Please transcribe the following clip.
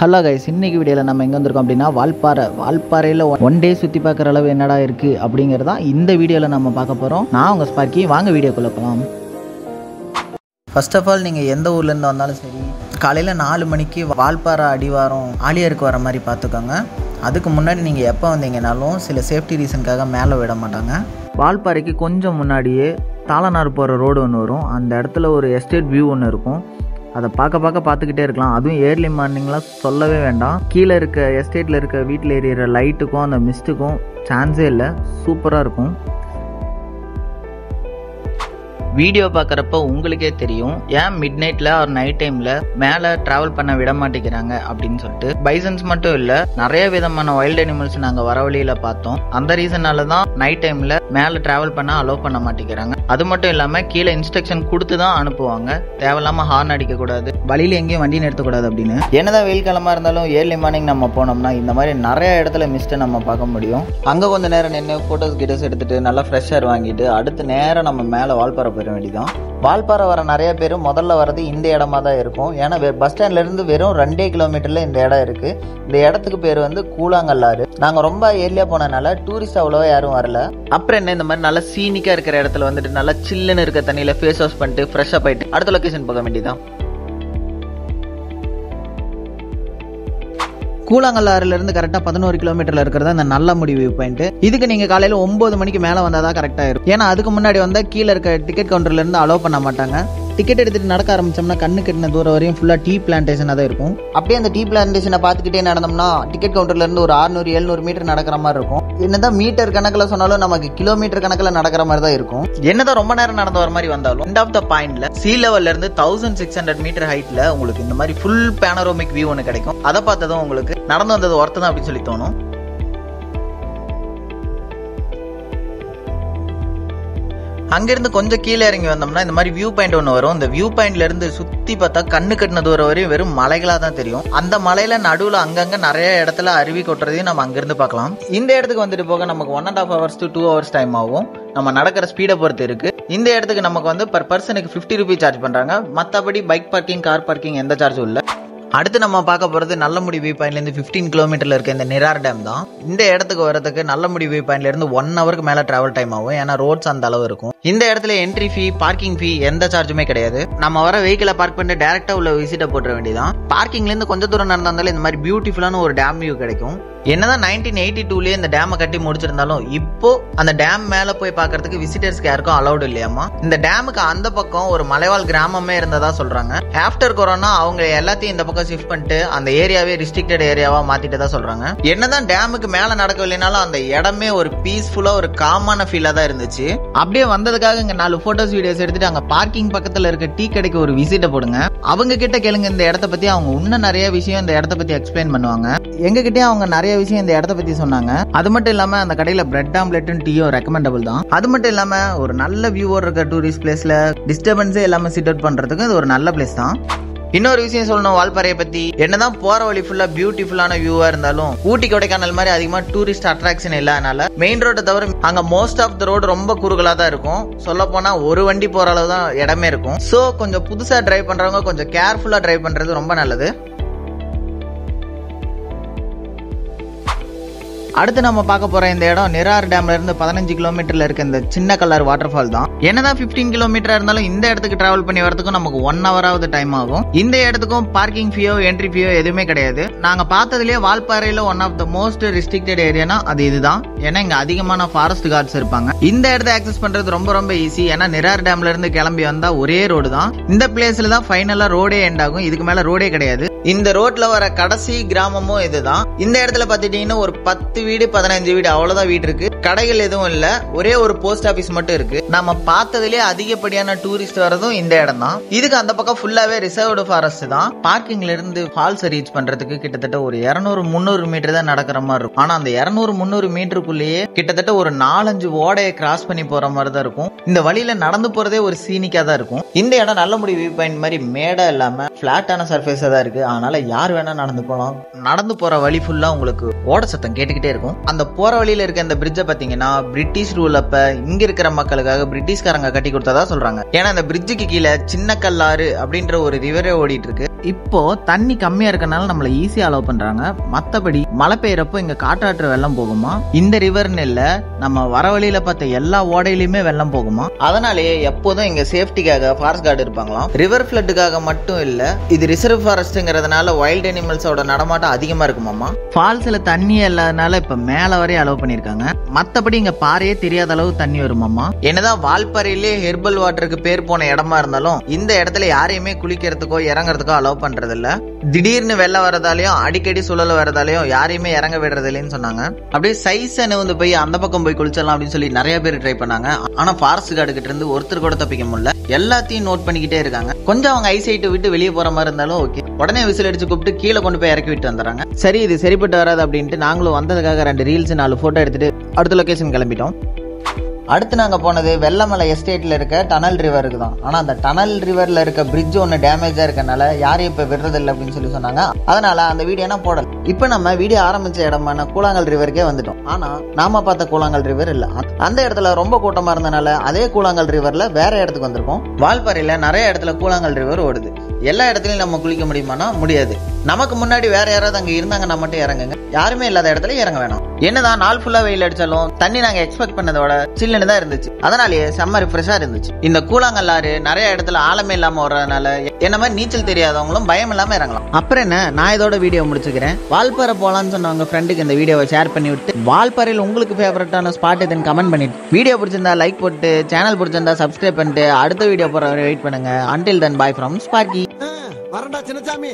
Hello guys, இன்னைக்கு வீடியோவில் நம்ம எங்கே வந்திருக்கோம் அப்படின்னா வால்பாறையில் ஒன் டே சுற்றி பார்க்குற அளவு என்னடா இருக்குது அப்படிங்கிறதா இந்த வீடியோவில் நம்ம பார்க்க போகிறோம். நான் உங்கள் ஸ்பார்க்கி, வாங்க வீடியோக்குள்ளே போகலாம். ஃபர்ஸ்ட் ஆஃப் ஆல் நீங்கள் எந்த ஊர்லேருந்து வந்தாலும் சரி, காலையில் 4 மணிக்கு வால்பாறை அடிவாரம் ஆலியாருக்கு வர மாதிரி பார்த்துக்கோங்க. அதுக்கு முன்னாடி நீங்கள் எப்போ வந்தீங்கனாலும் சில சேஃப்டி ரீசனுக்காக மேலே விட மாட்டாங்க. வால்பாறைக்கு கொஞ்சம் முன்னாடியே தாளனார் போகிற ரோடு ஒன்று வரும். அந்த இடத்துல ஒரு எஸ்டேட் வியூ ஒன்று இருக்கும். அதை பார்த்துக்கிட்டே இருக்கலாம். அதுவும் ஏர்லி மார்னிங்லாம் சொல்லவே வேண்டாம். கீழே இருக்க எஸ்டேட்டில் இருக்க வீட்டில் எரியிற லைட்டுக்கும் அந்த மிஸ்ட்டுக்கும் சான்ஸே இல்லை. சூப்பராக இருக்கும். வீடியோ பார்க்குறப்ப உங்களுக்கே தெரியும் ஏன் மிட் நைட்டில் ஒரு நைட் டைமில் மேலே ட்ராவல் பண்ண விட மாட்டேங்கிறாங்க அப்படின்னு சொல்லிட்டு. பைசன்ஸ் மட்டும் இல்லை, நிறைய விதமான வைல்ட் அனிமல்ஸ் நாங்கள் வர வழியில் பார்த்தோம். அந்த ரீசனால தான் நைட் டைமில் மேலே ட்ராவல் பண்ண அலோவ் பண்ண மாட்டேங்கிறாங்க. அது மட்டும் இல்லாமல் கீழே இன்ஸ்ட்ரக்ஷன் கொடுத்து தான் அனுப்புவாங்க. தேவையில்லாமல் ஹார்ன் அடிக்கக்கூடாது, வழியில் எங்கேயும் வண்டி நிறுத்தக்கூடாது அப்படின்னு. என்னதான் வெயில் காலமாக இருந்தாலும் ஏர்லி மார்னிங் நம்ம போனோம்னா இந்த மாதிரி நிறைய இடத்துல மிஸ்ட்டை நம்ம பார்க்க முடியும். அங்கே கொஞ்சம் நேரம் நின்று ஃபோட்டோஸ் எடுத்துட்டு நல்லா ஃப்ரெஷ் ஏர் வாங்கிட்டு அடுத்து நேரம் நம்ம மேலே வால்பாறை போயிட வேண்டியதான். வால்பாறை வர நிறைய பேர் முதல்ல வர்றது இந்த இடமா தான் இருக்கும். ஏன்னா பஸ் ஸ்டாண்ட்ல இருந்து வெறும் 2 கிலோமீட்டர்ல இந்த இடம் இருக்கு. இந்த இடத்துக்கு பேர் வந்து கூழாங்கல்லாறு. நாங்க ரொம்ப ஏர்லியா போனனால டூரிஸ்ட் அவ்வளவா யாரும் வரல. அப்புறம் என்ன, இந்த மாதிரி நல்லா சீனிக்கா இருக்கிற இடத்துல வந்துட்டு நல்லா சில்லுன்னு இருக்க தண்ணியில ஃபேஸ் வாஷ் பண்ணிட்டு ஃப்ரெஷ் அப் ஆயிட்டு அடுத்த லொகேஷன் போக வேண்டியதான். கூழாங்கல்லாறுலேருந்து கரெக்டாக 11 கிலோமீட்டரில் இருக்கிறதா இந்த நல்லமுடி வியூ பாயிண்ட். இதுக்கு நீங்கள் காலையில் 9 மணிக்கு மேலே வந்தால் தான் கரெக்டாக இருக்கும். ஏன்னா அதுக்கு முன்னாடி வந்தால் கீழே இருக்க டிக்கெட் கவுண்டர்லேருந்து அலோவ் பண்ண மாட்டாங்க. டிக்கெட் எடுத்துகிட்டு நடக்க ஆரம்பிச்சோம்னா கண்ணு கட்டின தூரம் வரையும் ஃபுல்லாக டீ பிளான்டேஷனாக தான் இருக்கும். அப்படியே அந்த டீ பிளான்டேஷனை பார்த்துக்கிட்டே நடந்தோம்னா டிக்கெட் கவுண்டர்லேருந்து ஒரு 600-700 மீட்டர் நடக்கிற மாதிரி இருக்கும். என்னதான் மீட்டர் கணக்கில் சொன்னாலும் நமக்கு கிலோமீட்டர் கணக்கில் நடக்கிற மாதிரி தான் இருக்கும். என்னதான் ரொம்ப நேரம் நடந்து வர மாதிரி வந்தாலும் எண்ட் ஆஃப் த பாயிண்ட்ல சீ லெவல்ல இருந்து 1600 மீட்டர் ஹைட்ல உங்களுக்கு இந்த மாதிரி ஃபுல் பேனரோமிக் வியூ ஒன்று கிடைக்கும். அதை பார்த்ததும் உங்களுக்கு நடந்து வந்தது ஒர்த்து தான் அப்படின்னு சொல்லி தோணும். அங்கிருந்து கொஞ்சம் கீழே இறங்கி வந்தோம்னா இந்த மாதிரி வியூ பாயிண்ட் ஒன்று வரும். இந்த வியூ பாயிண்ட்ல இருந்து சுத்தி பார்த்தா கண்ணு கட்டின தூரம் வரையும் வெறும் மலைகளா தான் தெரியும். அந்த மலையில நடுவில் அங்கங்க நிறைய இடத்துல அருவி கொட்டுறதையும் நம்ம அங்கிருந்து பார்க்கலாம். இந்த இடத்துக்கு வந்துட்டு போக நமக்கு 1.5 hours to 2 hours டைம் ஆகும். நம்ம நடக்கிற ஸ்பீடை பொறுத்து இருக்கு. இந்த இடத்துக்கு நமக்கு வந்து பர் பர்சனுக்கு 50 rupees சார்ஜ் பண்றாங்க. மற்றபடி பைக் பார்க்கிங், கார் பார்க்கிங் எந்த சார்ஜும் இல்லை. அடுத்து நம்ம பார்க்க போகிறது நல்லமுடி வியூ பாயிண்ட்லேருந்து 15 கிலோமீட்டரில் இருக்க இந்த நிரார் டேம் தான். இந்த இடத்துக்கு வரதுக்கு நல்லமுடி வியூ பாயிண்ட்லேருந்து 1 ஹவருக்கு மேலே ட்ராவல் டைம் ஆகும். ஏன்னா ரோட்ஸ் அந்த அளவு இருக்கும். இந்த இடத்துல என்ட்ரி ஃபீ, பார்க்கிங் ஃபீ எந்த சார்ஜுமே கிடையாது. நம்ம வர வெஹிக்கிளை பார்க் பண்ணிட்டு டேரெக்டாக உள்ள விசிட்டை போட்டுற வேண்டியதான். பார்க்கிங்லேருந்து கொஞ்சம் தூரம் நடந்தாலும் இந்த மாதிரி பியூட்டிஃபுல்லான ஒரு டேம் வியூ கிடைக்கும். என்னதான் 1982 இந்த டேமை கட்டி முடிச்சிருந்தாலும் இப்போ அந்த டேம் மேல போய் பார்க்கறதுக்கு விசிட்டர்ஸ்க்கு யாருக்கும் அலௌட் இல்லையாமா. இந்த டேமுக்கு அந்த பக்கம் ஒரு மலைவாழ் கிராமமே இருந்ததா சொல்றாங்க. ஆஃப்டர் கொரோனா அவங்க எல்லாத்தையும் இந்த பக்கம் ஷிஃப்ட் பண்ணிட்டு அந்த ஏரியாவே ரெஸ்ட்ரிக்டட் ஏரியாவா மாத்திட்டதா சொல்றாங்க. என்னதான் டேமுக்கு மேல நடக்கவில்லைனாலும் அந்த இடமே ஒரு பீஸ்ஃபுல்லா ஒரு காமான ஃபீலா தான் இருந்துச்சு. அப்படியே வந்ததுக்காக இங்க 4 போட்டோஸ் வீடியோஸ் எடுத்துட்டு அங்க பார்க்கிங் பக்கத்துல இருக்க டீ கடைக்கு ஒரு விசிட்டை போடுங்க. அவங்க கிட்ட கேளுங்க இந்த இடத்த பத்தி. அவங்க இன்னும் நிறைய விஷயம் இந்த இடத்த பத்தி எக்ஸ்பிளைன் பண்ணுவாங்க. எங்க கிட்டே அவங்க நிறைய விஷயம் இந்த இடத்த பத்தி சொன்னாங்க. அது மட்டும் இல்லாம அந்த கடையில பிரெட் ஆம்லெட்டும் டீயும் ரெக்கமெண்டபிள் தான். அது மட்டும் இல்லாம ஒரு நல்ல வியூவா இருக்க டூரிஸ்ட் பிளேஸ்ல டிஸ்டர்பன்ஸே இல்லாம சிட் அவுட் பண்றதுக்கு இது ஒரு நல்ல பிளேஸ் தான். இன்னொரு விஷயம் சொல்லணும் வால்பாறையை பத்தி. என்னதான் போற வழி ஃபுல்லா பியூட்டிஃபுல்லான வியூவா இருந்தாலும் ஊட்டி கொடைக்கானல் மாதிரி அதிகமா டூரிஸ்ட் அட்ராக்ஷன் இல்லாதனால மெயின் ரோட்டை தவிர அங்க மோஸ்ட் ஆஃப் த ரோடு ரொம்ப குறுகலா தான் இருக்கும். சொல்ல போனா ஒரு வண்டி போற அளவு தான் இடமே இருக்கும். சோ கொஞ்சம் புதுசா டிரைவ் பண்றவங்க கொஞ்சம் கேர்ஃபுல்லா டிரைவ் பண்றது ரொம்ப நல்லது. அடுத்து நம்ம பார்க்க போற இந்த இடம் நிரார் டேம்ல இருந்து 15 கிலோமீட்டர்ல இருக்க இந்த சின்ன கலர் வாட்டர் ஃபால் தான். என்னதான் 15 கிலோமீட்டரா இருந்தாலும் இந்த இடத்துக்கு டிராவல் பண்ணி வரதுக்கும் நமக்கு 1 ஹவராவது டைம் ஆகும். இந்த இடத்துக்கும் பார்க்கிங் ஃபீயோ என்ட்ரி ஃபீயோ எதுவுமே கிடையாது. நாங்க பார்த்ததுலயே வால்பாறையில one of the most restricted ஏரியானா அது இதுதான். ஏன்னா இங்க அதிகமான ஃபாரஸ்ட் கார்ட்ஸ் இருப்பாங்க. இந்த இடத்தை ஆக்சஸ் பண்றது ரொம்ப ரொம்ப ஈஸி. ஏன்னா நிரார் டேம்ல இருந்து கிளம்பி வந்தா ஒரே ரோடு தான். இந்த பிளேஸ்ல தான் ஃபைனலா ரோடே எண்ட் ஆகும். இதுக்கு மேல ரோடே கிடையாது. இந்த ரோட்ல வர கடைசி கிராமமும் இதுதான். இந்த இடத்துல பாத்துட்டீங்கன்னா ஒரு 10 வீடு 15 வீடு அவ்வளவுதான் வீடு இருக்கு. கடைகள் எதுவும் இல்ல. ஒரே ஒரு போஸ்ட் ஆபீஸ் மட்டும் இருக்கு. நம்ம பார்த்ததுலயே அதிகப்படியான டூரிஸ்ட் வரதும் இந்த இடம் தான். இதுக்கு அந்த பக்கம் ஃபுல்லாவே ரிசர்வ்டு ஃபாரஸ்ட் தான். பார்க்கிங்ல இருந்து ஃபால்ஸ் ரீச் பண்றதுக்கு கிட்டத்தட்ட ஒரு 200-300 மீட்டர் தான் நடக்கிற மாதிரி இருக்கும். ஆனா அந்த 200-300 மீட்டருக்குள்ளேயே கிட்டத்தட்ட ஒரு 4-5 ஓடையை கிராஸ் பண்ணி போற மாதிரி தான் இருக்கும். இந்த வழியில நடந்து போறதே ஒரு சீனிக்கா தான் இருக்கும். இந்த இடம் நல்லமுடி வியூ பாயிண்ட் மாதிரி மேடா இல்லாம பிளாட்டான சர்ஃபேஸா தான் இருக்கு. அதனால யார் வேணா நடந்து போகலாம். நடந்து போற வழி ஃபுல்லா உங்களுக்கு ஓட சத்தம் கேட்டுக்கிட்டே இருக்கும். அந்த போற வழியில இருக்க இந்த பிரிட்ஜை பாத்தீங்கன்னா பிரிட்டிஷ் ரூல் அப்ப இங்க இருக்கிற மக்களுக்காக பிரிட்டிஷ்காரங்க கட்டி கொடுத்ததா சொல்றாங்க. ஏன்னா அந்த பிரிட்ஜுக்கு கீழே சின்ன கல்லாறு அப்படின்ற ஒரு ரிவரே ஓடிட்டு இருக்கு. இப்போ தண்ணி கம்மியா இருக்கனால நம்மள ஈஸியா அலோவ் பண்றாங்க. மத்தபடி மழை பெய்யறப்போ இங்க காட்டாற்று வெள்ளம் போகுமா, இந்த ரிவர்னு இல்ல நம்ம வர வழியில பார்த்த எல்லா ஓடையிலுமே வெள்ளம் போகுமா. அதனாலேயே எப்போதும் இங்க சேஃப்டிக்காக ஃபாரஸ்ட் கார்டு இருப்பாங்களாம். ரிவர் ஃபிளட்டுக்காக மட்டும் இல்ல, இது ரிசர்வ் ஃபாரஸ்ட்ங்கிறதுனால வைல்ட் அனிமல்ஸோட நடமாட்டம் அதிகமா இருக்குமாமா. ஃபால்ஸ்ல தண்ணியே இல்லாதனால இப்ப மேல வரையும் அலோவ் பண்ணிருக்காங்க. மத்தபடி இங்க பாறையே தெரியாத அளவு தண்ணி வருமாமா. என்னதான் வால்பாறையிலே ஹெர்பல் வாட்டருக்கு பேர் போன இடமா இருந்தாலும் இந்த இடத்துல யாரையுமே குளிக்கிறதுக்கோ இறங்குறதுக்கோ அலோவ் பண்றது இல்ல. திடீர்னு வெள்ளம் வரதாலையும் அடிக்கடி சுழல வரதாலையும் யாரையுமே இறங்க விடுறது இல்லைன்னு சொன்னாங்க. அப்படியே சைஸ் வந்து போய் அந்த பக்கம் போய் குளிச்சிடலாம் அப்படின்னு சொல்லி நிறைய பேர் ட்ரை பண்ணாங்க. ஆனா ஃபாரஸ்ட் கார்டு கிட்ட இருந்து ஒருத்தர் கூட தப்பிக்க முடியல. எல்லாத்தையும் நோட் பண்ணிக்கிட்டே இருக்காங்க. கொஞ்சம் அவங்க ஐசைட் விட்டு வெளியே போற மாதிரி இருந்தாலும் ஓகே, உடனே விசில் அடிச்சு கூப்பிட்டு கீழே கொண்டு போய் இறக்கி விட்டு வந்துடுறாங்க. சரி இது சரிப்பட்டு வராது அப்படின்ட்டு நாங்களும் வந்ததுக்காக 2 ரீல்ஸ் 4 போட்டோ எடுத்துட்டு அடுத்த லொகேஷன் கிளம்பிட்டோம். அடுத்து நாங்க போனது வெள்ளமலை எஸ்டேட்ல இருக்க டனல் ரிவருக்கு தான். ஆனா அந்த டனல் ரிவர்ல இருக்க பிரிட்ஜ் ஒன்னு டேமேஜா இருக்கனால யாரையும் இப்ப விடுறது இல்லை அப்படின்னு சொல்லி சொன்னாங்க. அதனால அந்த வீடியோ போடல. இப்ப நம்ம வீடியோ ஆரம்பிச்ச இடமான கூழாங்கல் ரிவருக்கே வந்துட்டோம். ஆனா நாம பார்த்த கூழாங்கல் ரிவர் இல்ல, அந்த இடத்துல ரொம்ப கூட்டமா இருந்தனால அதே கூழாங்கல் ரிவர்ல வேற இடத்துக்கு வந்திருக்கோம். வால்பாறையில நிறைய இடத்துல கூழாங்கல் ரிவர் ஓடுது. எல்லா இடத்துலயும் நம்ம குளிக்க முடியுமானா முடியாது. நமக்கு முன்னாடி வேற யாராவது அங்க இருந்தாங்கன்னா மட்டும் இறங்குங்க, யாருமே இல்லாத இடத்துல இறங்க வேணாம். என்னதான் நாள் ஃபுல்லா வெயில் அடிச்சாலும் தண்ணி நாங்க எக்ஸ்பெக்ட் பண்ணதோட சில்லுன்னு தான் இருந்துச்சு. அதனாலேயே செம்ம ரிஃப்ரெஷா இருந்துச்சு. இந்த கூழாங்கல் ஆறு நிறைய இடத்துல ஆழமே இல்லாம வர்றதுனால என்ன மாதிரி நீச்சல் தெரியாதவங்களும் பயம் இல்லாம இறங்கலாம். அப்புறம் என்ன, நான் இதோட வீடியோ முடிச்சுக்கிறேன். வால்பாறை போலான்னு சொன்ன உங்க ஃப்ரெண்டுக்கு இந்த வீடியோவை ஷேர் பண்ணி விட்டு வால்பாறையில் உங்களுக்கு ஃபேவரட்டான ஸ்பாட் எதுன்னு கமெண்ட் பண்ணிட்டு வீடியோ பிடிச்சிருந்தா லைக் போட்டு சேனல் பிடிச்சிருந்தா சப்ஸ்கிரைப் பண்ணிட்டு அடுத்த வீடியோ போற வரை வெயிட் பண்ணுங்க. Until then, bye from Sparky. வரண்டா சின்னசாமி.